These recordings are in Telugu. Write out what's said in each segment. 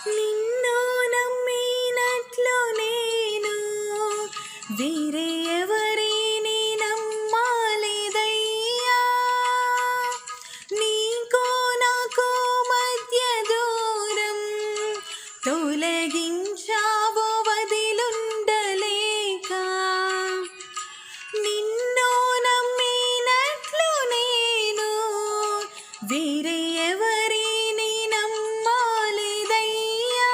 నిన్ను నమ్మినట్లు నేను వేరే ఎవరిని నమ్మాలిదయ్యా. నీకు నాకు మధ్య దూరం తొలగించావు వదిలుండలేక. నిన్ను నమ్మినట్లు నేను వేరే ఎవరిని నమ్మాలిదయ్యా.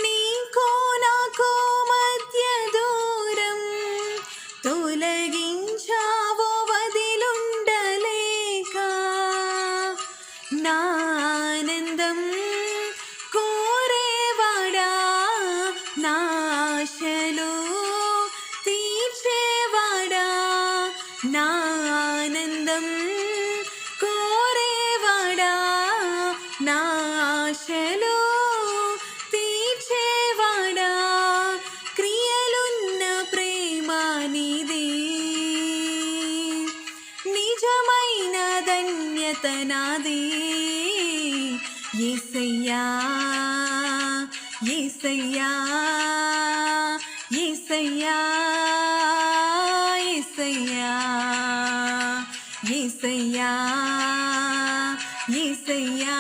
నీకు నాకు మధ్య దూరం తొలగించావు వదిలుండలేక. నా ఆనందం కోరేవాడా, నా ఆశలు తీర్చేవాడా, నా ఆనందం కోరేవాడా, నా ఆశలు తీర్చేవాడా. క్రియలున్న ప్రేమ నీది, నిజమైన ధన్యత నాది. యేసయ్యా యేసయ్యా యేసయ్యా యేసయ్యా యేసయ్యా యేసయ్యా.